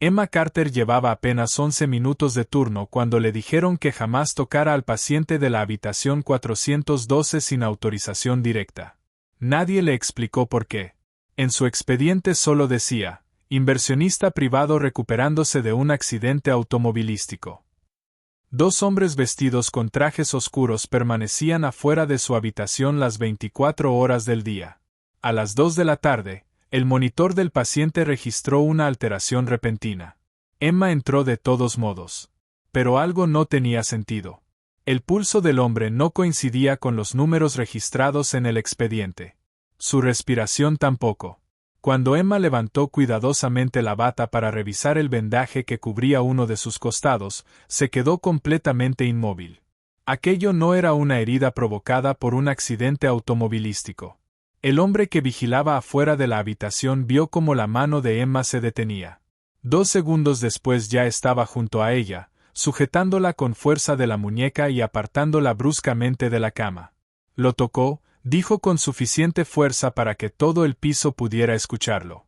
Emma Carter llevaba apenas 11 minutos de turno cuando le dijeron que jamás tocara al paciente de la habitación 412 sin autorización directa. Nadie le explicó por qué. En su expediente solo decía, inversionista privado recuperándose de un accidente automovilístico. Dos hombres vestidos con trajes oscuros permanecían afuera de su habitación las 24 horas del día. A las 2 de la tarde, el monitor del paciente registró una alteración repentina. Emma entró de todos modos. Pero algo no tenía sentido. El pulso del hombre no coincidía con los números registrados en el expediente. Su respiración tampoco. Cuando Emma levantó cuidadosamente la bata para revisar el vendaje que cubría uno de sus costados, se quedó completamente inmóvil. Aquello no era una herida provocada por un accidente automovilístico. El hombre que vigilaba afuera de la habitación vio cómo la mano de Emma se detenía. 2 segundos después ya estaba junto a ella, sujetándola con fuerza de la muñeca y apartándola bruscamente de la cama. Lo tocó, dijo con suficiente fuerza para que todo el piso pudiera escucharlo.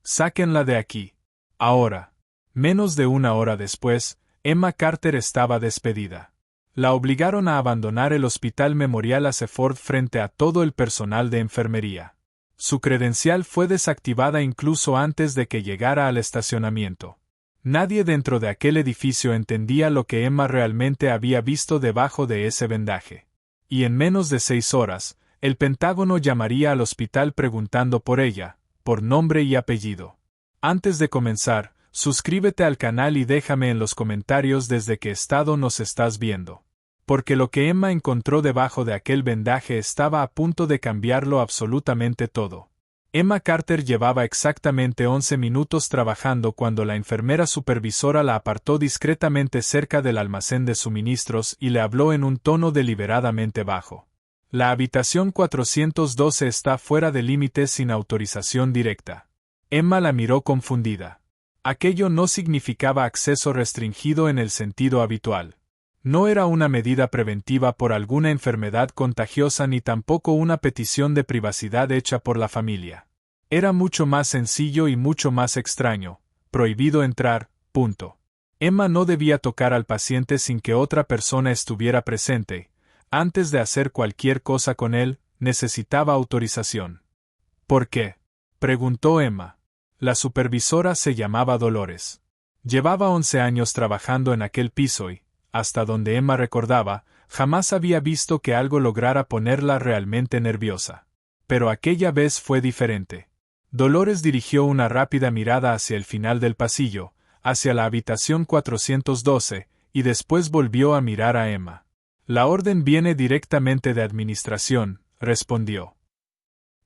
Sáquenla de aquí. Ahora. Menos de 1 hora después, Emma Carter estaba despedida. La obligaron a abandonar el Hospital Memorial Aceford frente a todo el personal de enfermería. Su credencial fue desactivada incluso antes de que llegara al estacionamiento. Nadie dentro de aquel edificio entendía lo que Emma realmente había visto debajo de ese vendaje. Y en menos de 6 horas, el Pentágono llamaría al hospital preguntando por ella, por nombre y apellido. Antes de comenzar, suscríbete al canal y déjame en los comentarios desde qué estado nos estás viendo. Porque lo que Emma encontró debajo de aquel vendaje estaba a punto de cambiarlo absolutamente todo. Emma Carter llevaba exactamente 11 minutos trabajando cuando la enfermera supervisora la apartó discretamente cerca del almacén de suministros y le habló en un tono deliberadamente bajo. La habitación 412 está fuera de límites sin autorización directa. Emma la miró confundida. Aquello no significaba acceso restringido en el sentido habitual. No era una medida preventiva por alguna enfermedad contagiosa ni tampoco una petición de privacidad hecha por la familia. Era mucho más sencillo y mucho más extraño. Prohibido entrar, punto. Emma no debía tocar al paciente sin que otra persona estuviera presente. Antes de hacer cualquier cosa con él, necesitaba autorización. ¿Por qué?, preguntó Emma. La supervisora se llamaba Dolores. Llevaba 11 años trabajando en aquel piso y, hasta donde Emma recordaba, jamás había visto que algo lograra ponerla realmente nerviosa. Pero aquella vez fue diferente. Dolores dirigió una rápida mirada hacia el final del pasillo, hacia la habitación 412, y después volvió a mirar a Emma. La orden viene directamente de administración, respondió.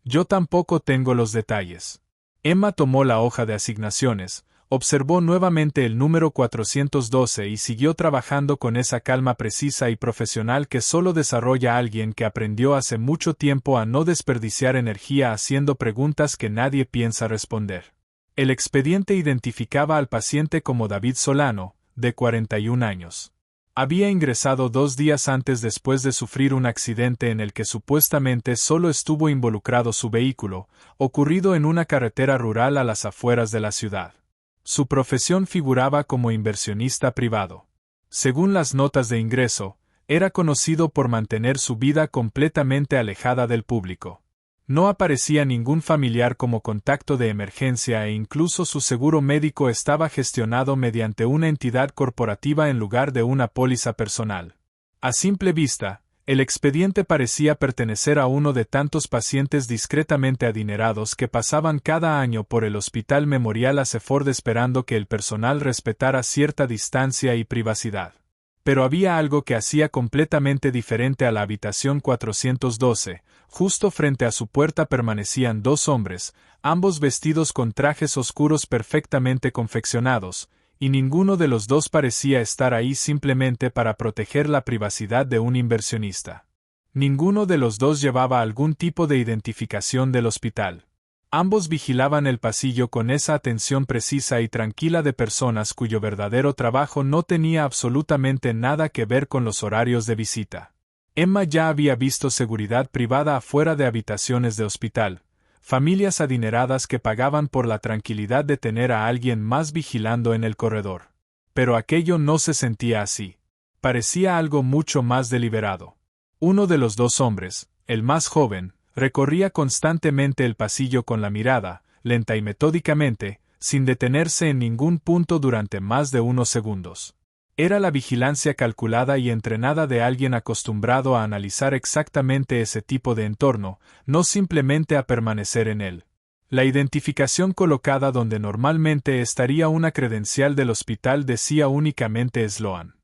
Yo tampoco tengo los detalles. Emma tomó la hoja de asignaciones, observó nuevamente el número 412 y siguió trabajando con esa calma precisa y profesional que solo desarrolla alguien que aprendió hace mucho tiempo a no desperdiciar energía haciendo preguntas que nadie piensa responder. El expediente identificaba al paciente como David Solano, de 41 años. Había ingresado 2 días antes después de sufrir un accidente en el que supuestamente solo estuvo involucrado su vehículo, ocurrido en una carretera rural a las afueras de la ciudad. Su profesión figuraba como inversionista privado. Según las notas de ingreso, era conocido por mantener su vida completamente alejada del público. No aparecía ningún familiar como contacto de emergencia e incluso su seguro médico estaba gestionado mediante una entidad corporativa en lugar de una póliza personal. A simple vista, el expediente parecía pertenecer a uno de tantos pacientes discretamente adinerados que pasaban cada año por el Hospital Memorial Aceford esperando que el personal respetara cierta distancia y privacidad. Pero había algo que hacía completamente diferente a la habitación 412. Justo frente a su puerta permanecían 2 hombres, ambos vestidos con trajes oscuros perfectamente confeccionados, y ninguno de los dos parecía estar ahí simplemente para proteger la privacidad de un inversionista. Ninguno de los dos llevaba algún tipo de identificación del hospital. Ambos vigilaban el pasillo con esa atención precisa y tranquila de personas cuyo verdadero trabajo no tenía absolutamente nada que ver con los horarios de visita. Emma ya había visto seguridad privada afuera de habitaciones de hospital. familias adineradas que pagaban por la tranquilidad de tener a alguien más vigilando en el corredor. Pero aquello no se sentía así. Parecía algo mucho más deliberado. Uno de los dos hombres, el más joven, recorría constantemente el pasillo con la mirada, lenta y metódicamente, sin detenerse en ningún punto durante más de unos segundos. Era la vigilancia calculada y entrenada de alguien acostumbrado a analizar exactamente ese tipo de entorno, no simplemente a permanecer en él. La identificación colocada donde normalmente estaría una credencial del hospital decía únicamente Sloan.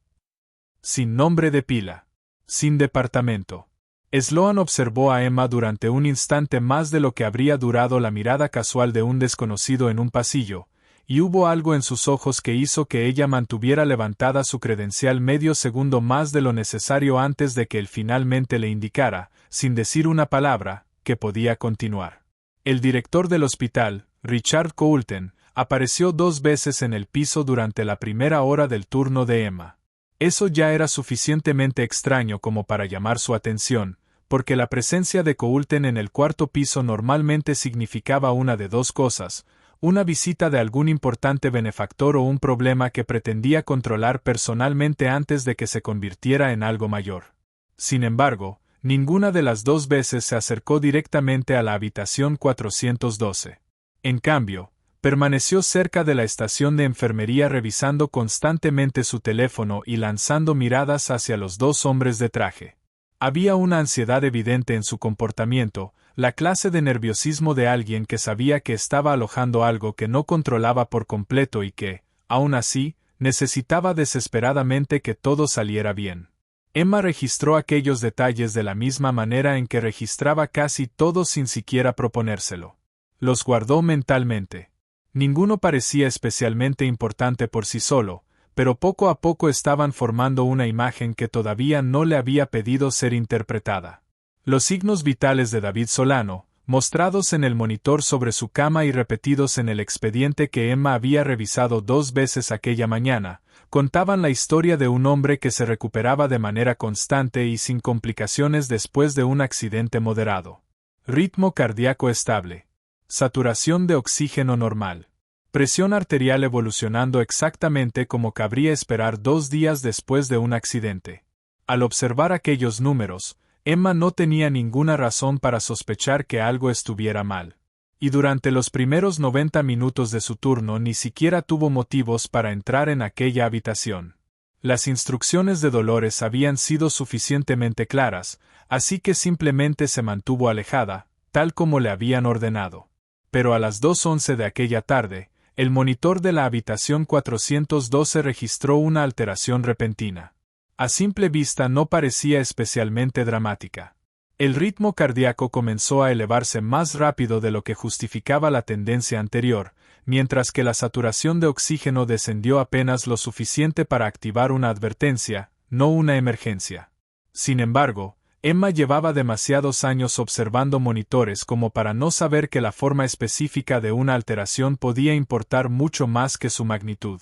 Sin nombre de pila. Sin departamento. Sloan observó a Emma durante un instante más de lo que habría durado la mirada casual de un desconocido en un pasillo, y hubo algo en sus ojos que hizo que ella mantuviera levantada su credencial medio segundo más de lo necesario antes de que él finalmente le indicara, sin decir una palabra, que podía continuar. El director del hospital, Richard Coulton, apareció 2 veces en el piso durante la primera hora del turno de Emma. Eso ya era suficientemente extraño como para llamar su atención, porque la presencia de Coulton en el cuarto piso normalmente significaba una de dos cosas: una visita de algún importante benefactor o un problema que pretendía controlar personalmente antes de que se convirtiera en algo mayor. Sin embargo, ninguna de las 2 veces se acercó directamente a la habitación 412. En cambio, permaneció cerca de la estación de enfermería revisando constantemente su teléfono y lanzando miradas hacia los 2 hombres de traje. Había una ansiedad evidente en su comportamiento, la clase de nerviosismo de alguien que sabía que estaba alojando algo que no controlaba por completo y que, aún así, necesitaba desesperadamente que todo saliera bien. Emma registró aquellos detalles de la misma manera en que registraba casi todo sin siquiera proponérselo. Los guardó mentalmente. Ninguno parecía especialmente importante por sí solo, pero poco a poco estaban formando una imagen que todavía no le había pedido ser interpretada. Los signos vitales de David Solano, mostrados en el monitor sobre su cama y repetidos en el expediente que Emma había revisado 2 veces aquella mañana, contaban la historia de un hombre que se recuperaba de manera constante y sin complicaciones después de un accidente moderado. Ritmo cardíaco estable. Saturación de oxígeno normal. Presión arterial evolucionando exactamente como cabría esperar 2 días después de un accidente. Al observar aquellos números, Emma no tenía ninguna razón para sospechar que algo estuviera mal. Y durante los primeros 90 minutos de su turno ni siquiera tuvo motivos para entrar en aquella habitación. Las instrucciones de Dolores habían sido suficientemente claras, así que simplemente se mantuvo alejada, tal como le habían ordenado. Pero a las 2:11 de aquella tarde, el monitor de la habitación 412 registró una alteración repentina. A simple vista no parecía especialmente dramática. El ritmo cardíaco comenzó a elevarse más rápido de lo que justificaba la tendencia anterior, mientras que la saturación de oxígeno descendió apenas lo suficiente para activar una advertencia, no una emergencia. Sin embargo, Emma llevaba demasiados años observando monitores como para no saber que la forma específica de una alteración podía importar mucho más que su magnitud.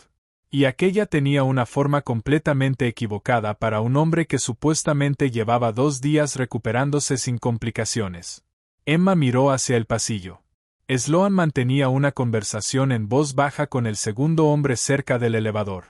Y aquella tenía una forma completamente equivocada para un hombre que supuestamente llevaba 2 días recuperándose sin complicaciones. Emma miró hacia el pasillo. Sloan mantenía una conversación en voz baja con el segundo hombre cerca del elevador.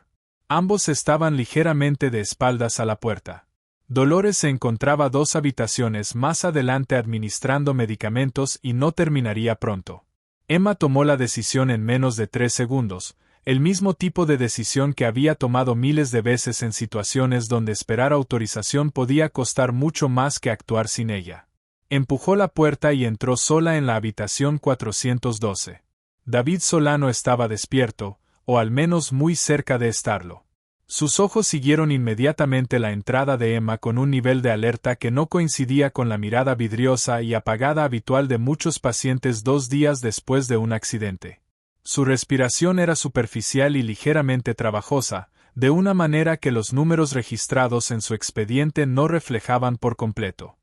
Ambos estaban ligeramente de espaldas a la puerta. Dolores se encontraba 2 habitaciones más adelante administrando medicamentos y no terminaría pronto. Emma tomó la decisión en menos de 3 segundos, el mismo tipo de decisión que había tomado miles de veces en situaciones donde esperar autorización podía costar mucho más que actuar sin ella. Empujó la puerta y entró sola en la habitación 412. David Solano estaba despierto, o al menos muy cerca de estarlo. Sus ojos siguieron inmediatamente la entrada de Emma con un nivel de alerta que no coincidía con la mirada vidriosa y apagada habitual de muchos pacientes 2 días después de un accidente. Su respiración era superficial y ligeramente trabajosa, de una manera que los números registrados en su expediente no reflejaban por completo.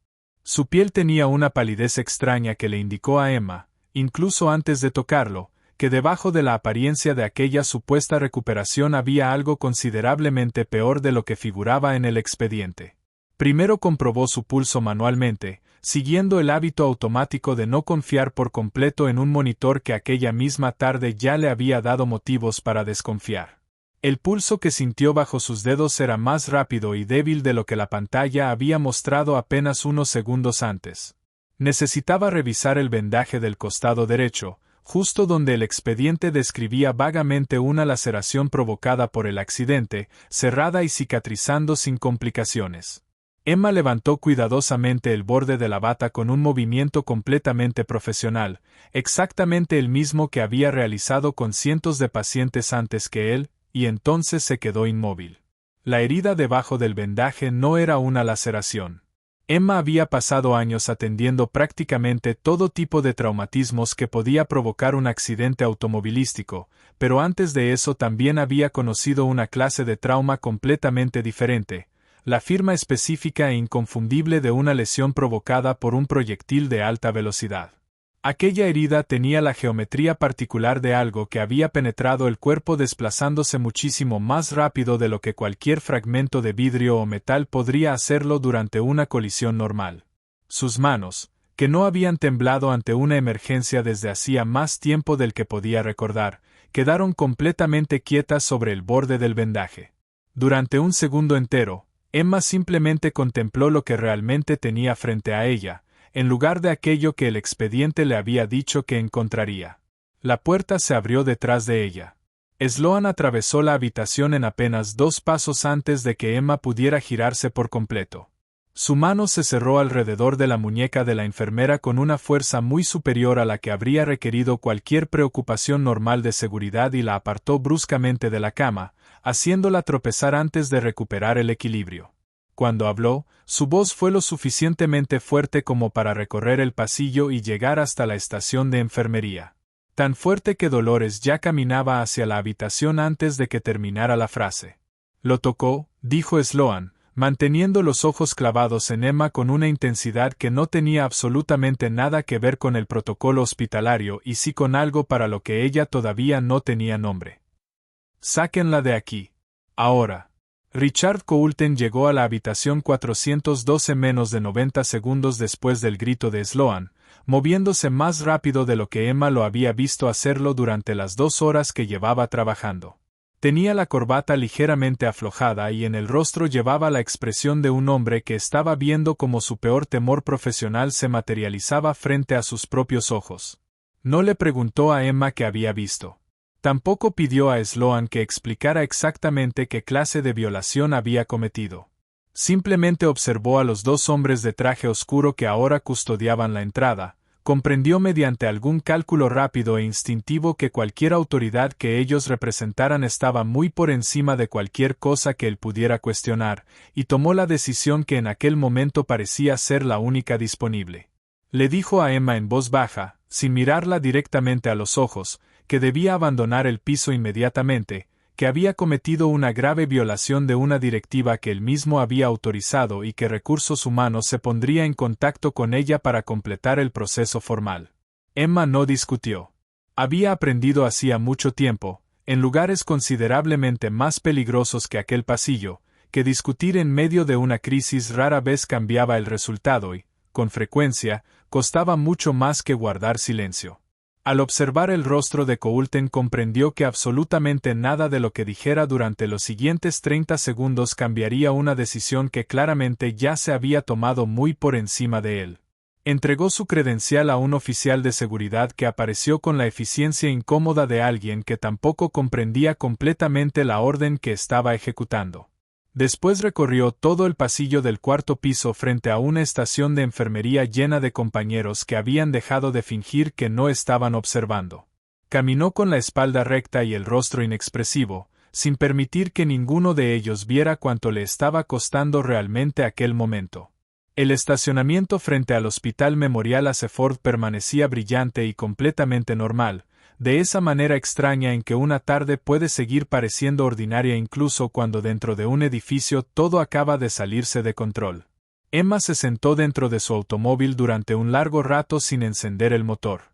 Su piel tenía una palidez extraña que le indicó a Emma, incluso antes de tocarlo, que debajo de la apariencia de aquella supuesta recuperación había algo considerablemente peor de lo que figuraba en el expediente. Primero comprobó su pulso manualmente, siguiendo el hábito automático de no confiar por completo en un monitor que aquella misma tarde ya le había dado motivos para desconfiar. El pulso que sintió bajo sus dedos era más rápido y débil de lo que la pantalla había mostrado apenas unos segundos antes. Necesitaba revisar el vendaje del costado derecho, justo donde el expediente describía vagamente una laceración provocada por el accidente, cerrada y cicatrizando sin complicaciones. Emma levantó cuidadosamente el borde de la bata con un movimiento completamente profesional, exactamente el mismo que había realizado con cientos de pacientes antes que él, y entonces se quedó inmóvil. La herida debajo del vendaje no era una laceración. Emma había pasado años atendiendo prácticamente todo tipo de traumatismos que podía provocar un accidente automovilístico, pero antes de eso también había conocido una clase de trauma completamente diferente, la firma específica e inconfundible de una lesión provocada por un proyectil de alta velocidad. Aquella herida tenía la geometría particular de algo que había penetrado el cuerpo desplazándose muchísimo más rápido de lo que cualquier fragmento de vidrio o metal podría hacerlo durante una colisión normal. Sus manos, que no habían temblado ante una emergencia desde hacía más tiempo del que podía recordar, quedaron completamente quietas sobre el borde del vendaje. Durante un segundo entero, Emma simplemente contempló lo que realmente tenía frente a ella, en lugar de aquello que el expediente le había dicho que encontraría. La puerta se abrió detrás de ella. Sloan atravesó la habitación en apenas 2 pasos antes de que Emma pudiera girarse por completo. Su mano se cerró alrededor de la muñeca de la enfermera con una fuerza muy superior a la que habría requerido cualquier preocupación normal de seguridad y la apartó bruscamente de la cama, haciéndola tropezar antes de recuperar el equilibrio. Cuando habló, su voz fue lo suficientemente fuerte como para recorrer el pasillo y llegar hasta la estación de enfermería. Tan fuerte que Dolores ya caminaba hacia la habitación antes de que terminara la frase. «Lo tocó», dijo Sloan, manteniendo los ojos clavados en Emma con una intensidad que no tenía absolutamente nada que ver con el protocolo hospitalario y sí con algo para lo que ella todavía no tenía nombre. «Sáquenla de aquí. Ahora». Richard Coulton llegó a la habitación 412 menos de 90 segundos después del grito de Sloan, moviéndose más rápido de lo que Emma lo había visto hacerlo durante las 2 horas que llevaba trabajando. Tenía la corbata ligeramente aflojada y en el rostro llevaba la expresión de un hombre que estaba viendo cómo su peor temor profesional se materializaba frente a sus propios ojos. No le preguntó a Emma qué había visto. Tampoco pidió a Sloan que explicara exactamente qué clase de violación había cometido. Simplemente observó a los 2 hombres de traje oscuro que ahora custodiaban la entrada, comprendió mediante algún cálculo rápido e instintivo que cualquier autoridad que ellos representaran estaba muy por encima de cualquier cosa que él pudiera cuestionar, y tomó la decisión que en aquel momento parecía ser la única disponible. Le dijo a Emma en voz baja, sin mirarla directamente a los ojos, que debía abandonar el piso inmediatamente, que había cometido una grave violación de una directiva que él mismo había autorizado y que Recursos Humanos se pondría en contacto con ella para completar el proceso formal. Emma no discutió. Había aprendido hacía mucho tiempo, en lugares considerablemente más peligrosos que aquel pasillo, que discutir en medio de una crisis rara vez cambiaba el resultado y, con frecuencia, costaba mucho más que guardar silencio. Al observar el rostro de Coulton comprendió que absolutamente nada de lo que dijera durante los siguientes 30 segundos cambiaría una decisión que claramente ya se había tomado muy por encima de él. Entregó su credencial a un oficial de seguridad que apareció con la eficiencia incómoda de alguien que tampoco comprendía completamente la orden que estaba ejecutando. Después recorrió todo el pasillo del 4º piso frente a una estación de enfermería llena de compañeros que habían dejado de fingir que no estaban observando. Caminó con la espalda recta y el rostro inexpresivo, sin permitir que ninguno de ellos viera cuánto le estaba costando realmente aquel momento. El estacionamiento frente al Hospital Memorial Aseford permanecía brillante y completamente normal, de esa manera extraña en que una tarde puede seguir pareciendo ordinaria incluso cuando dentro de un edificio todo acaba de salirse de control. Emma se sentó dentro de su automóvil durante un largo rato sin encender el motor.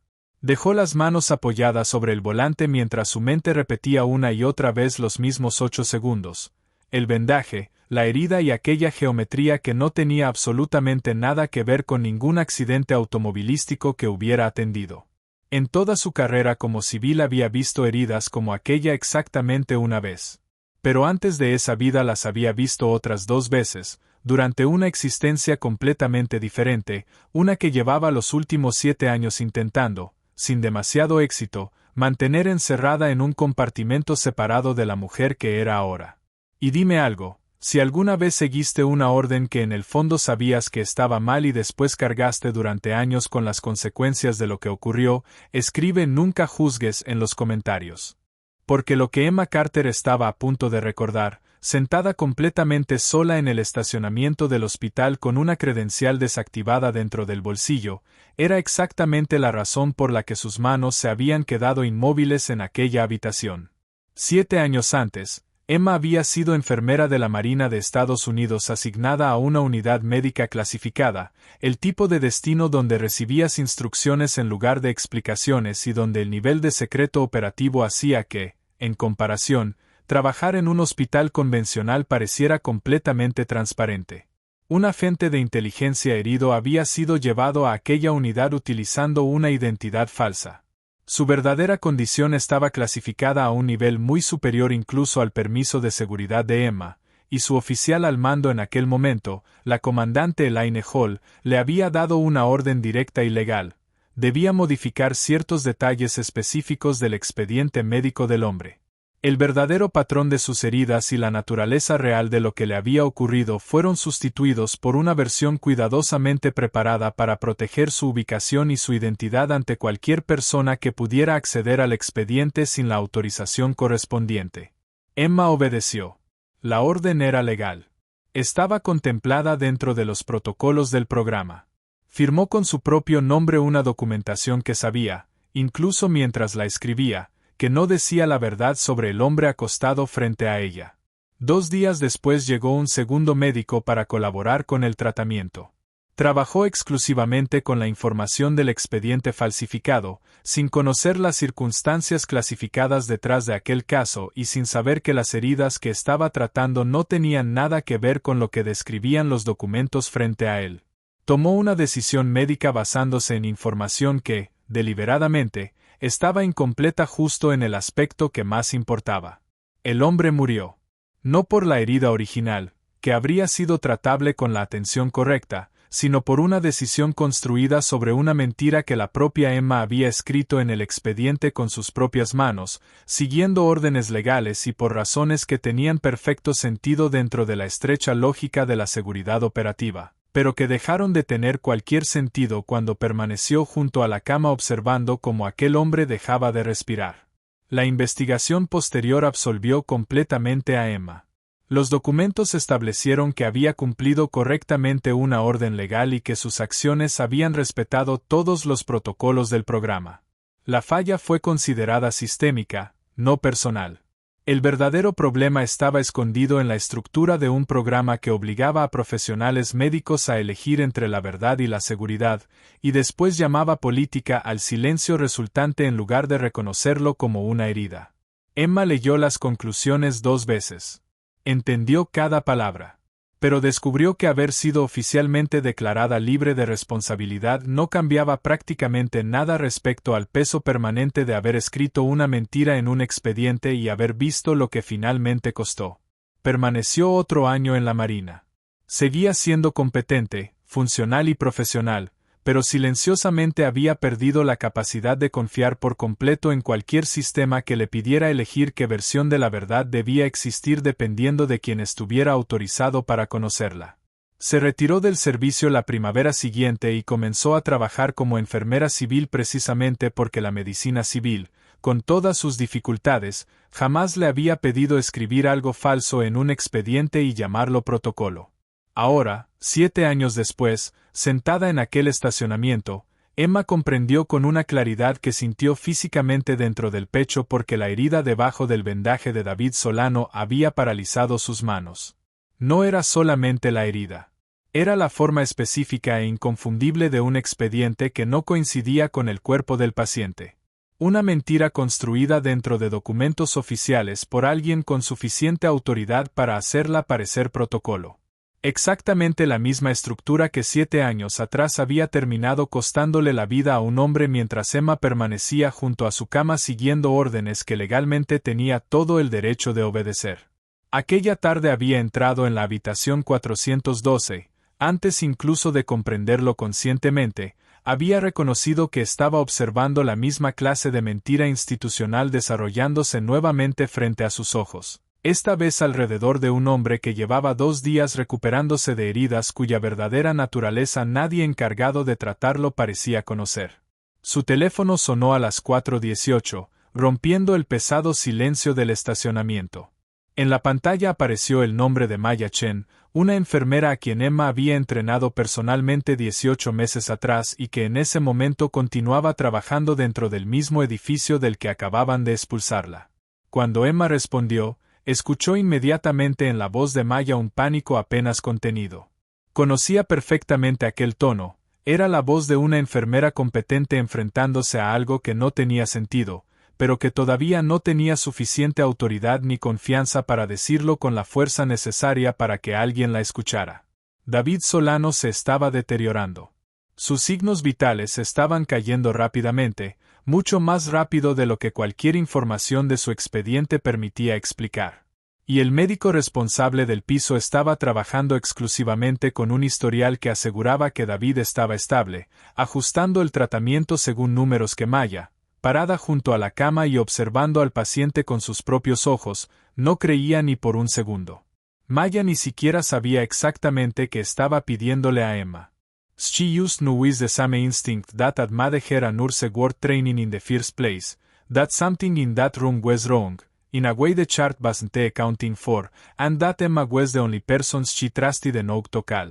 Dejó las manos apoyadas sobre el volante mientras su mente repetía una y otra vez los mismos 8 segundos. El vendaje, la herida y aquella geometría que no tenía absolutamente nada que ver con ningún accidente automovilístico que hubiera atendido. En toda su carrera como civil había visto heridas como aquella exactamente una vez. Pero antes de esa vida las había visto otras 2 veces, durante una existencia completamente diferente, una que llevaba los últimos 7 años intentando, sin demasiado éxito, mantener encerrada en un compartimento separado de la mujer que era ahora. Y dime algo, si alguna vez seguiste una orden que en el fondo sabías que estaba mal y después cargaste durante años con las consecuencias de lo que ocurrió, escribe "nunca juzgues" en los comentarios. Porque lo que Emma Carter estaba a punto de recordar, sentada completamente sola en el estacionamiento del hospital con una credencial desactivada dentro del bolsillo, era exactamente la razón por la que sus manos se habían quedado inmóviles en aquella habitación. 7 años antes, Emma había sido enfermera de la Marina de Estados Unidos asignada a una unidad médica clasificada, el tipo de destino donde recibías instrucciones en lugar de explicaciones y donde el nivel de secreto operativo hacía que, en comparación, trabajar en un hospital convencional pareciera completamente transparente. Un agente de inteligencia herido había sido llevado a aquella unidad utilizando una identidad falsa. Su verdadera condición estaba clasificada a un nivel muy superior incluso al permiso de seguridad de Emma, y su oficial al mando en aquel momento, la comandante Elaine Hall, le había dado una orden directa y legal. Debía modificar ciertos detalles específicos del expediente médico del hombre. El verdadero patrón de sus heridas y la naturaleza real de lo que le había ocurrido fueron sustituidos por una versión cuidadosamente preparada para proteger su ubicación y su identidad ante cualquier persona que pudiera acceder al expediente sin la autorización correspondiente. Emma obedeció. La orden era legal. Estaba contemplada dentro de los protocolos del programa. Firmó con su propio nombre una documentación que sabía, incluso mientras la escribía, que no decía la verdad sobre el hombre acostado frente a ella. 2 días después llegó un segundo médico para colaborar con el tratamiento. Trabajó exclusivamente con la información del expediente falsificado, sin conocer las circunstancias clasificadas detrás de aquel caso y sin saber que las heridas que estaba tratando no tenían nada que ver con lo que describían los documentos frente a él. Tomó una decisión médica basándose en información que, deliberadamente, estaba incompleta justo en el aspecto que más importaba. El hombre murió. No por la herida original, que habría sido tratable con la atención correcta, sino por una decisión construida sobre una mentira que la propia Emma había escrito en el expediente con sus propias manos, siguiendo órdenes legales y por razones que tenían perfecto sentido dentro de la estrecha lógica de la seguridad operativa, pero que dejaron de tener cualquier sentido cuando permaneció junto a la cama observando cómo aquel hombre dejaba de respirar. La investigación posterior absolvió completamente a Emma. Los documentos establecieron que había cumplido correctamente una orden legal y que sus acciones habían respetado todos los protocolos del programa. La falla fue considerada sistémica, no personal. El verdadero problema estaba escondido en la estructura de un programa que obligaba a profesionales médicos a elegir entre la verdad y la seguridad, y después llamaba política al silencio resultante en lugar de reconocerlo como una herida. Emma leyó las conclusiones 2 veces. Entendió cada palabra. Pero descubrió que haber sido oficialmente declarada libre de responsabilidad no cambiaba prácticamente nada respecto al peso permanente de haber escrito una mentira en un expediente y haber visto lo que finalmente costó. Permaneció otro año en la Marina. Seguía siendo competente, funcional y profesional, pero silenciosamente había perdido la capacidad de confiar por completo en cualquier sistema que le pidiera elegir qué versión de la verdad debía existir dependiendo de quien estuviera autorizado para conocerla. Se retiró del servicio la primavera siguiente y comenzó a trabajar como enfermera civil precisamente porque la medicina civil, con todas sus dificultades, jamás le había pedido escribir algo falso en un expediente y llamarlo protocolo. Ahora, 7 años después, sentada en aquel estacionamiento, Emma comprendió con una claridad que sintió físicamente dentro del pecho porque la herida debajo del vendaje de David Solano había paralizado sus manos. No era solamente la herida. Era la forma específica e inconfundible de un expediente que no coincidía con el cuerpo del paciente. Una mentira construida dentro de documentos oficiales por alguien con suficiente autoridad para hacerla parecer protocolo. Exactamente la misma estructura que 7 años atrás había terminado costándole la vida a un hombre mientras Emma permanecía junto a su cama siguiendo órdenes que legalmente tenía todo el derecho de obedecer. Aquella tarde había entrado en la habitación 412, antes incluso de comprenderlo conscientemente, había reconocido que estaba observando la misma clase de mentira institucional desarrollándose nuevamente frente a sus ojos. Esta vez alrededor de un hombre que llevaba 2 días recuperándose de heridas cuya verdadera naturaleza nadie encargado de tratarlo parecía conocer. Su teléfono sonó a las 4:18, rompiendo el pesado silencio del estacionamiento. En la pantalla apareció el nombre de Maya Chen, una enfermera a quien Emma había entrenado personalmente 18 meses atrás y que en ese momento continuaba trabajando dentro del mismo edificio del que acababan de expulsarla. Cuando Emma respondió, escuchó inmediatamente en la voz de Maya un pánico apenas contenido. Conocía perfectamente aquel tono, era la voz de una enfermera competente enfrentándose a algo que no tenía sentido, pero que todavía no tenía suficiente autoridad ni confianza para decirlo con la fuerza necesaria para que alguien la escuchara. David Solano se estaba deteriorando. Sus signos vitales estaban cayendo rápidamente, mucho más rápido de lo que cualquier información de su expediente permitía explicar. Y el médico responsable del piso estaba trabajando exclusivamente con un historial que aseguraba que David estaba estable, ajustando el tratamiento según números que Maya, parada junto a la cama y observando al paciente con sus propios ojos, no creía ni por un segundo. Maya ni siquiera sabía exactamente qué estaba pidiéndole a Emma. She used no with the same instinct that had made her an nurse worth training in the first place, that something in that room was wrong, in a way the chart wasn't accounting for, and that Emma was the only person she trusted enough to call.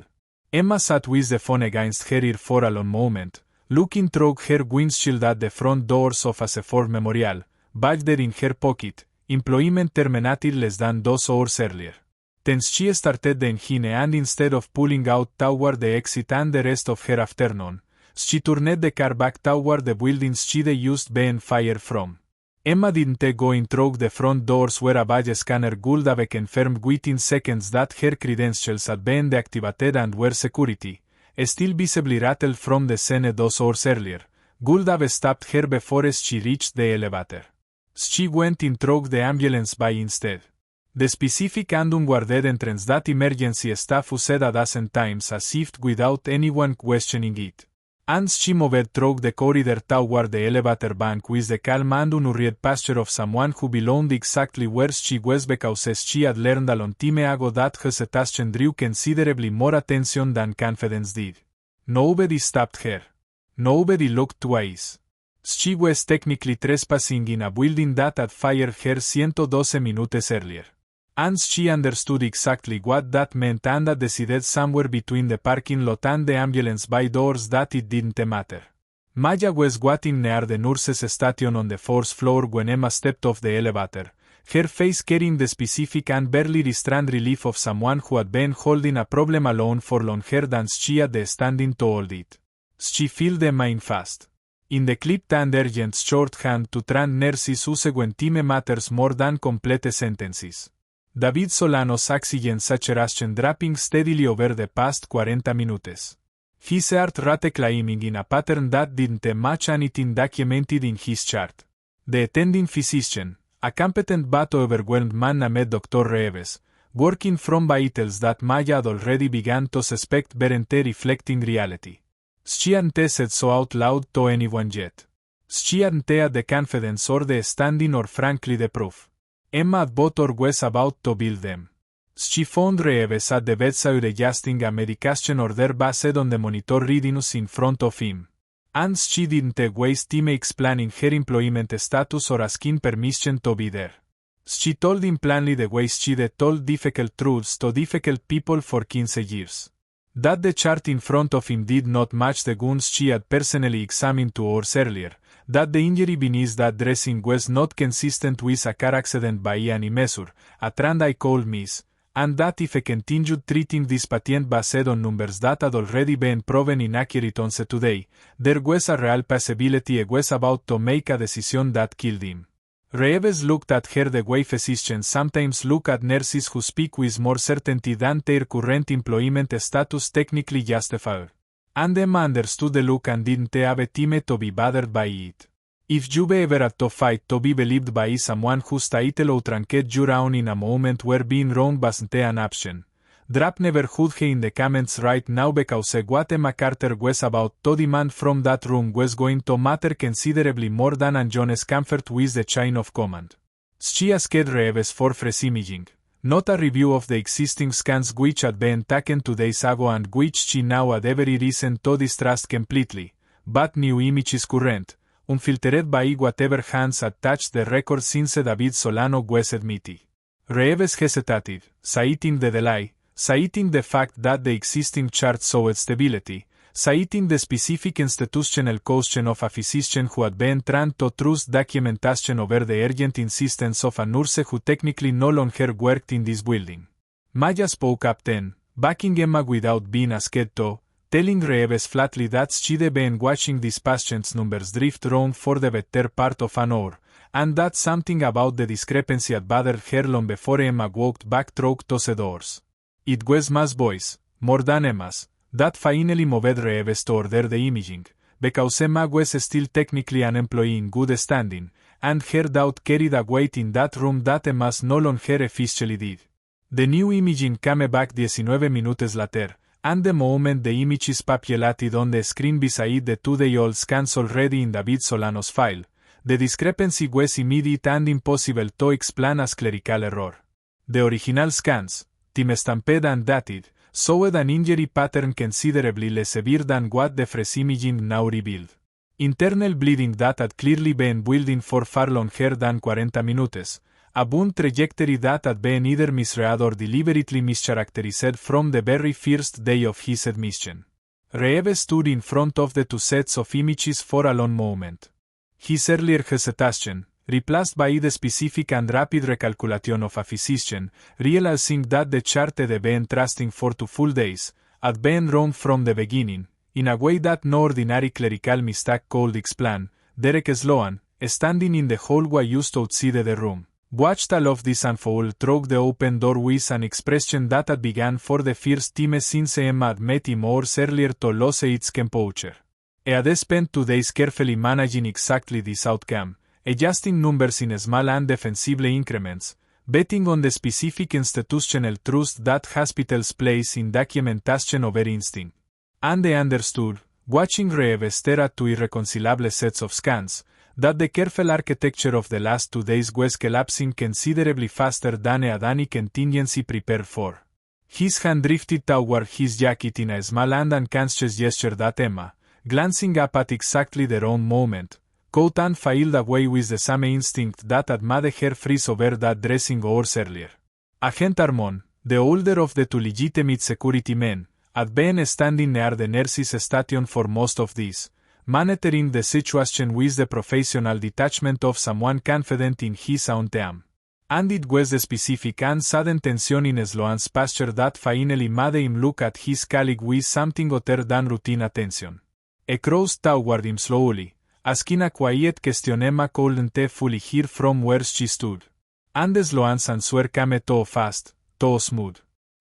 Emma sat with the phone against her ear for a long moment, looking through her windshield at the front doors of a Ford Memorial, back there in her pocket, employment terminated less than 2 hours earlier. Then she started the engine and instead of pulling out toward the exit and the rest of her afternoon, she turned the car back toward the buildings she'd used been fired from. Emma didn't go in through the front doors where a badge scanner would have confirmed within seconds that her credentials had been deactivated and were security, still visibly rattled from the scene 2 hours earlier, would have stopped her before she reached the elevator. She went in through the ambulance bay instead. The specific and unguarded entrance that emergency staff used a dozen times as if without anyone questioning it. And she moved through the corridor toward the elevator bank with the calm and unhurried posture of someone who belonged exactly where she was because she had learned a long time ago that hesitation drew considerably more attention than confidence did. Nobody stopped her. Nobody looked twice. She was technically trespassing in a building that had fired her 112 minutes earlier. And she understood exactly what that meant and had decided somewhere between the parking lot and the ambulance bay doors that it didn't matter. Maya was waiting near the nurse's station on the 4th floor when Emma stepped off the elevator, her face carrying the specific and barely restrained relief of someone who had been holding a problem alone for longer than she had the standing to hold it. She filled Emma in fast. In the clipped and urgent shorthand to trained nurses use when time matters more than complete sentences. David Solano's oxygen saturation dropping steadily over the past 40 minutes. His heart rate climbing in a pattern that didn't match anything documented in his chart. The attending physician, a competent but overwhelmed man named Dr. Reeves, working from vitals that Maya had already begun to suspect weren't reflecting reality. She hadn't said so out loud to anyone yet. She hadn't had the confidence or the standing or frankly the proof. Emma had bought or was about to build them. She found Reeves at the bedside adjusting a medication order based on the monitor readings in front of him. And she didn't waste time explaining her employment status or asking permission to be there. She told him plainly the way she'd told difficult truths to difficult people for 15 years. That the chart in front of him did not match the guns she had personally examined 2 hours earlier, that the injury beneath that dressing was not consistent with a car accident by any measure, a trend I call miss, and that if a continued treating this patient based on numbers that had already been proven inaccurate on today, there was a real possibility he was about to make a decision that killed him. Reeves looked at her the way physicians sometimes look at nurses who speak with more certainty than their current employment status technically justified. And Emma understood the look and didn't have a time to be bothered by it. If you've ever had to fight to be believed by someone whose title or trinket you around in a moment where being wrong wasn't an option, drop never would he in the comments right now because what Emma Carter was about to demand from that room was going to matter considerably more than John's comfort with the chain of command. She asked Reeves for fresh imaging, not a review of the existing scans which had been taken 2 days ago and which she now had every reason to distrust completely, but new images current, unfiltered by whatever hands had touched the record since David Solano was admitted. Reeves hesitated, citing the delay, citing the fact that the existing chart showed stability, citing the specific institutional caution of a physician who had been trained to trust documentation over the urgent insistence of a nurse who technically no longer worked in this building. Maya spoke up then, backing Emma without being asked to, telling Reeves flatly that she'd been watching these patients' numbers drift around for the better part of an hour, and that something about the discrepancy had bothered her long before Emma walked back through the doors. It was Ma's voice, more than Emma's, that finally moved Reeves to order the imaging, because Emma was still technically an employee in good standing, and her doubt carried a weight in that room that Emma's no longer officially did. The new imaging came back 19 minutes later, and the moment the images populated on the screen beside the 2-day-old scans already in David Solano's file, the discrepancy was immediate and impossible to explain as clerical error. The original scans, time-stamped and dated, showed an injury pattern considerably less severe than what the fresh imaging now revealed. Internal bleeding that had clearly been building for far longer than 40 minutes, a wound trajectory that had been either misread or deliberately mischaracterized from the very first day of his admission. Reeves stood in front of the 2 sets of images for a long moment. His earlier hesitation, replaced by the specific and rapid recalculation of a physician, realizing that the chart had been trusting for 2 full days, had been wrong from the beginning, in a way that no ordinary clerical mistake could explain. Derek Sloan, standing in the hallway just outside the room, watched all of this unfold through the open door with an expression that had begun for the first time since Emma had met him hours earlier to lose its composure. He had spent 2 days carefully managing exactly this outcome, adjusting numbers in small and defensible increments, betting on the specific institutional trust that hospitals place in documentation over instinct. And they understood, watching Reeves stare at 2 irreconcilable sets of scans, that the careful architecture of the last 2 days was collapsing considerably faster than he had any contingency prepared for. His hand drifted toward his jacket in a small and unconscious gesture that Emma, glancing up at exactly the wrong moment, caught and filed away with the same instinct that had made her freeze over that dressing hours earlier. Agent Armon, the older of the 2 legitimate security men, had been standing near the nurse's station for most of this, monitoring the situation with the professional detachment of someone confident in his own team. And it was the specific and sudden tension in Sloan's posture that finally made him look at his colleague with something other than routine attention. He crossed toward him slowly, asking a quiet question Emma couldn't fully hear from where she stood. And Sloan's answer came too fast, too smooth.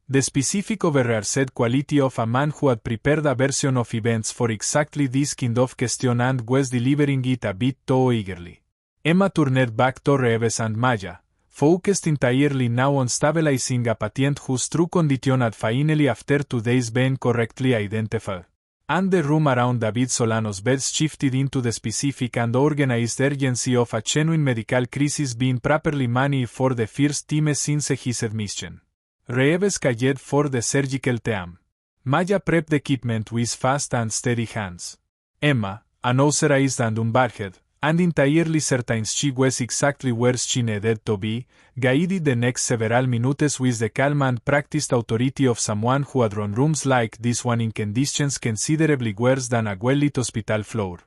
The specific overrehearsed quality of a man who had prepared a version of events for exactly this kind of question and was delivering it a bit too eagerly. Emma turned back to Reeves and Maya, focused entirely now on stabilizing a patient whose true condition had finally after 2 days been correctly identified. And the room around David Solano's bed shifted into the specific and organized urgency of a genuine medical crisis being properly managed for the first time since his admission. Reeves called for the surgical team. Maya prepped equipment with fast and steady hands. Emma, unauthorized and unbarred, and entirely certain she was exactly where she needed to be, guided the next several minutes with the calm and practiced authority of someone who had run rooms like this one in conditions considerably worse than a well-lit hospital floor.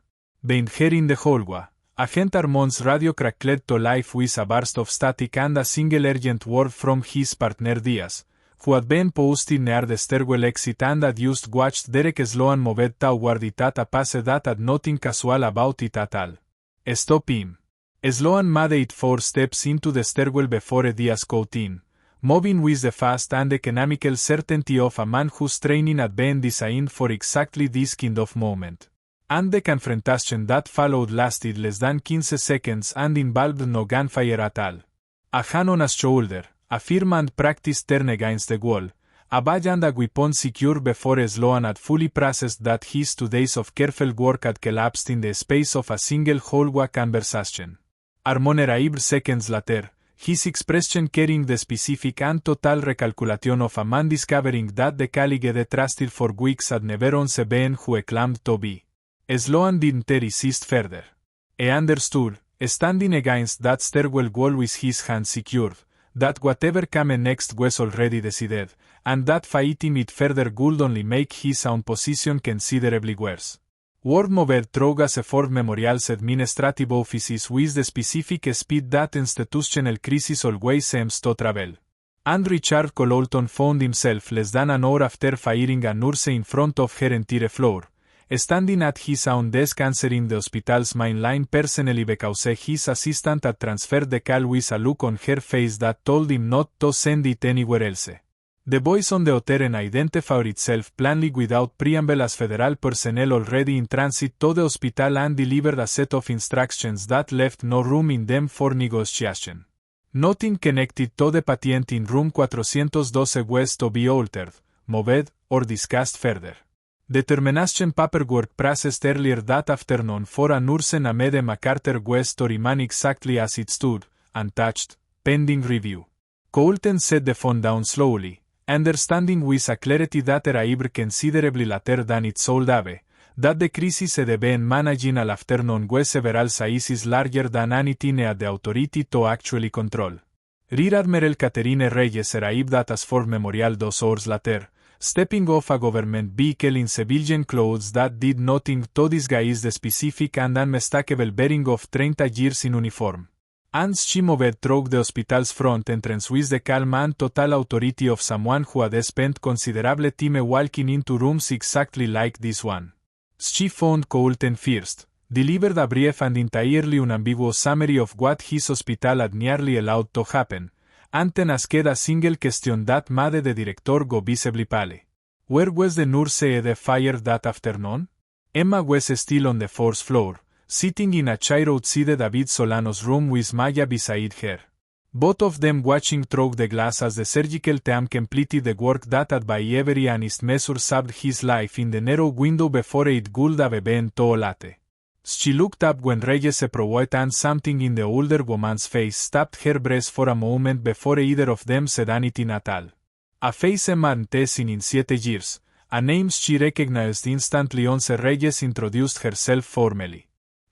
Behind her in the hallway, Agent Armand's radio crackled to life with a burst of static and a single urgent word from his partner Diaz, who had been posted near the stairwell exit and had just watched Derek Sloan moved toward it at a pace that had nothing casual about it at all. Stop him. Sloan made it 4 steps into the stairwell before Diaz got in, moving with the fast and economical certainty of a man whose training had been designed for exactly this kind of moment. And the confrontation that followed lasted less than 15 seconds and involved no gunfire at all. A hand on a shoulder, a firm and practiced turn against the wall, a badge and a weapon secure before Sloan had fully processed that his 2 days of careful work had collapsed in the space of a single hallway conversation. Armoneraibr seconds later, his expression carrying the specific and total recalculation of a man discovering that the colleague they trusted for weeks had never once been who he claimed to be. Sloan didn't resist further. He understood, standing against that stairwell wall with his hands secured, that whatever came next was already decided, and that fighting it further would only make his own position considerably worse. Word moved through a Ford Memorial's administrative offices with the specific speed that institutional crisis always seems to travel. And Richard Cololton found himself less than an hour after firing a nurse in front of her entire floor, standing at his own desk answering the hospital's main line personally because his assistant had transferred the call with a look on her face that told him not to send it anywhere else. The voice on the other end identified itself plainly without preamble as federal personnel already in transit to the hospital and delivered a set of instructions that left no room in them for negotiation. Nothing connected to the patient in room 412 was to be altered, moved, or discussed further. The termination paperwork processed earlier that afternoon for a nurse named MacArthur was to remain exactly as it stood, untouched, pending review. Colton set the phone down slowly, understanding with a clarity that arrived considerably later than it should have, that the crisis had been managing all afternoon was several sizes larger than anything had the authority to actually control. Rear Admiral Catherine Reyes arrived at Asford Memorial 2 hours later, stepping off a government vehicle in civilian clothes that did nothing to disguise the specific and unmistakable bearing of 30 years in uniform. And she moved through the hospital's front entrance with the calm and total authority of someone who had spent considerable time walking into rooms exactly like this one. She found Colton first, delivered a brief and entirely unambiguous summary of what his hospital had nearly allowed to happen, and then asked a single question that made the director go visibly pale. Where was the nurse the fire that afternoon? Emma was still on the 4th floor, sitting in a chair outside David Solano's room with Maya beside her. Both of them watching through the glass as the surgical team completed the work that had by every honest measure saved his life in the narrow window before it would have been too late. She looked up when Reyes approached and something in the older woman's face stopped her breath for a moment before either of them said anything at all. A face Emma hadn't seen in 7 years, a name she recognized instantly once Reyes introduced herself formally.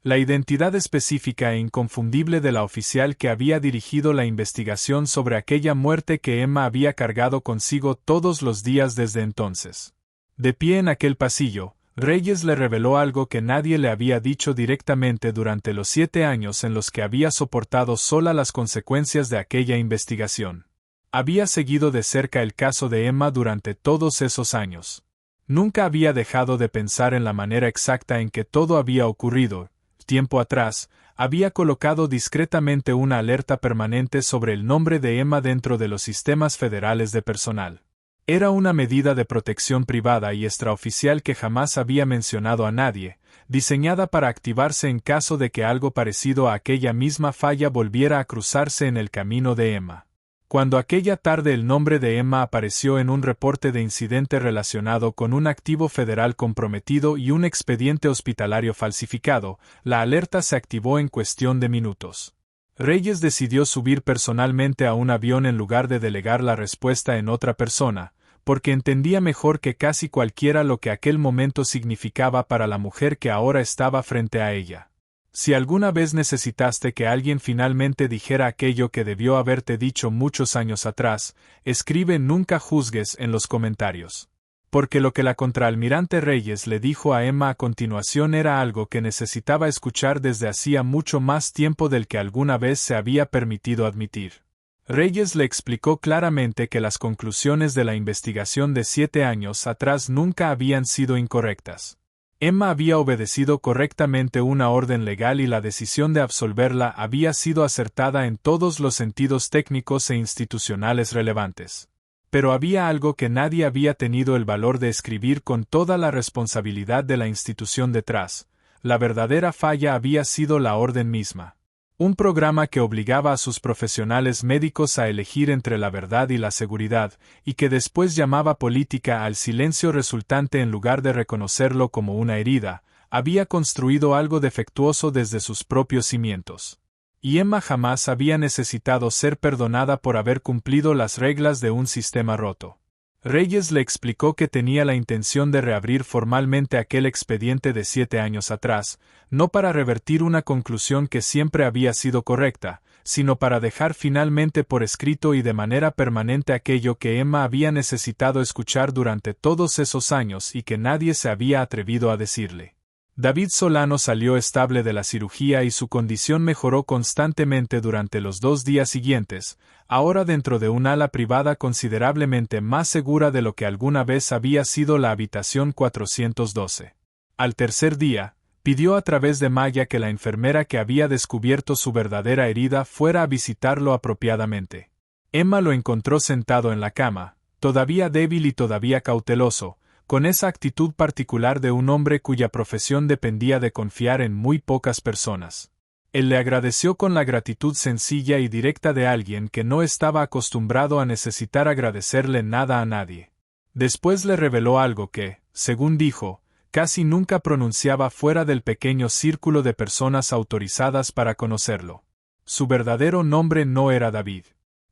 La identidad específica e inconfundible de la oficial que había dirigido la investigación sobre aquella muerte que Emma había cargado consigo todos los días desde entonces. De pie en aquel pasillo, Reyes le reveló algo que nadie le había dicho directamente durante los 7 años en los que había soportado sola las consecuencias de aquella investigación. Había seguido de cerca el caso de Emma durante todos esos años. Nunca había dejado de pensar en la manera exacta en que todo había ocurrido. Tiempo atrás, había colocado discretamente una alerta permanente sobre el nombre de Emma dentro de los sistemas federales de personal. Era una medida de protección privada y extraoficial que jamás había mencionado a nadie, diseñada para activarse en caso de que algo parecido a aquella misma falla volviera a cruzarse en el camino de Emma. Cuando aquella tarde el nombre de Emma apareció en un reporte de incidente relacionado con un activo federal comprometido y un expediente hospitalario falsificado, la alerta se activó en cuestión de minutos. Reyes decidió subir personalmente a un avión en lugar de delegar la respuesta en otra persona, porque entendía mejor que casi cualquiera lo que aquel momento significaba para la mujer que ahora estaba frente a ella. Si alguna vez necesitaste que alguien finalmente dijera aquello que debió haberte dicho muchos años atrás, escribe "Nunca juzgues" en los comentarios. Porque lo que la contraalmirante Reyes le dijo a Emma a continuación era algo que necesitaba escuchar desde hacía mucho más tiempo del que alguna vez se había permitido admitir. Reyes le explicó claramente que las conclusiones de la investigación de 7 años atrás nunca habían sido incorrectas. Emma había obedecido correctamente una orden legal y la decisión de absolverla había sido acertada en todos los sentidos técnicos e institucionales relevantes. Pero había algo que nadie había tenido el valor de escribir con toda la responsabilidad de la institución detrás. La verdadera falla había sido la orden misma. Un programa que obligaba a sus profesionales médicos a elegir entre la verdad y la seguridad, y que después llamaba política al silencio resultante en lugar de reconocerlo como una herida, había construido algo defectuoso desde sus propios cimientos. Y Emma jamás había necesitado ser perdonada por haber cumplido las reglas de un sistema roto. Reyes le explicó que tenía la intención de reabrir formalmente aquel expediente de 7 años atrás, no para revertir una conclusión que siempre había sido correcta, sino para dejar finalmente por escrito y de manera permanente aquello que Emma había necesitado escuchar durante todos esos años y que nadie se había atrevido a decirle. David Solano salió estable de la cirugía y su condición mejoró constantemente durante los 2 días siguientes, ahora dentro de un ala privada considerablemente más segura de lo que alguna vez había sido la habitación 412. Al tercer día, pidió a través de Maya que la enfermera que había descubierto su verdadera herida fuera a visitarlo apropiadamente. Emma lo encontró sentado en la cama, todavía débil y todavía cauteloso, con esa actitud particular de un hombre cuya profesión dependía de confiar en muy pocas personas. Él le agradeció con la gratitud sencilla y directa de alguien que no estaba acostumbrado a necesitar agradecerle nada a nadie. Después le reveló algo que, según dijo, casi nunca pronunciaba fuera del pequeño círculo de personas autorizadas para conocerlo. Su verdadero nombre no era David.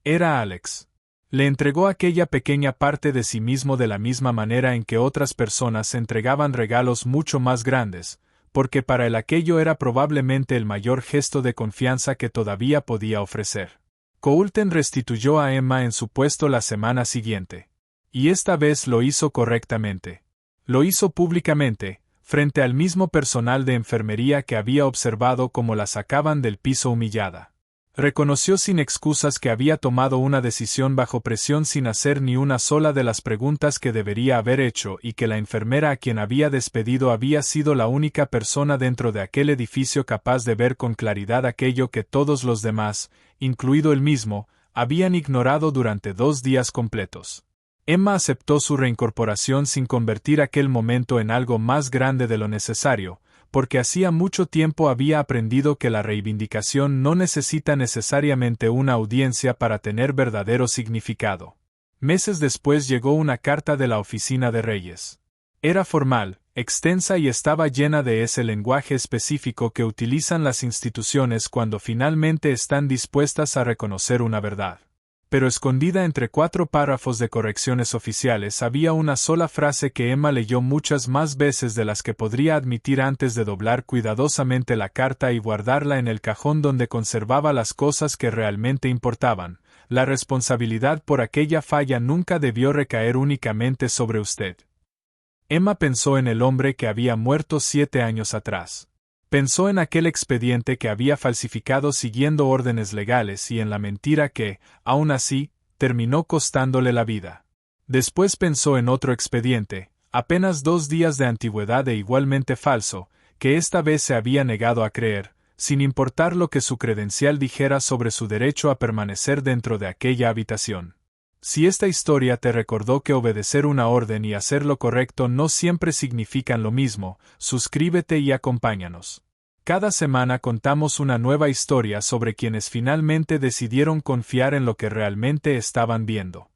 Era Alex. Le entregó aquella pequeña parte de sí mismo de la misma manera en que otras personas entregaban regalos mucho más grandes, porque para él aquello era probablemente el mayor gesto de confianza que todavía podía ofrecer. Coulton restituyó a Emma en su puesto la semana siguiente. Y esta vez lo hizo correctamente. Lo hizo públicamente, frente al mismo personal de enfermería que había observado cómo la sacaban del piso humillada. Reconoció sin excusas que había tomado una decisión bajo presión sin hacer ni una sola de las preguntas que debería haber hecho y que la enfermera a quien había despedido había sido la única persona dentro de aquel edificio capaz de ver con claridad aquello que todos los demás, incluido él mismo, habían ignorado durante 2 días completos. Emma aceptó su reincorporación sin convertir aquel momento en algo más grande de lo necesario, porque hacía mucho tiempo había aprendido que la reivindicación no necesita necesariamente una audiencia para tener verdadero significado. Meses después llegó una carta de la oficina de Reyes. Era formal, extensa y estaba llena de ese lenguaje específico que utilizan las instituciones cuando finalmente están dispuestas a reconocer una verdad. Pero escondida entre 4 párrafos de correcciones oficiales había una sola frase que Emma leyó muchas más veces de las que podría admitir antes de doblar cuidadosamente la carta y guardarla en el cajón donde conservaba las cosas que realmente importaban. La responsabilidad por aquella falla nunca debió recaer únicamente sobre usted. Emma pensó en el hombre que había muerto 7 años atrás. Pensó en aquel expediente que había falsificado siguiendo órdenes legales y en la mentira que, aún así, terminó costándole la vida. Después pensó en otro expediente, apenas 2 días de antigüedad e igualmente falso, que esta vez se había negado a creer, sin importar lo que su credencial dijera sobre su derecho a permanecer dentro de aquella habitación. Si esta historia te recordó que obedecer una orden y hacer lo correcto no siempre significan lo mismo, suscríbete y acompáñanos. Cada semana contamos una nueva historia sobre quienes finalmente decidieron confiar en lo que realmente estaban viendo.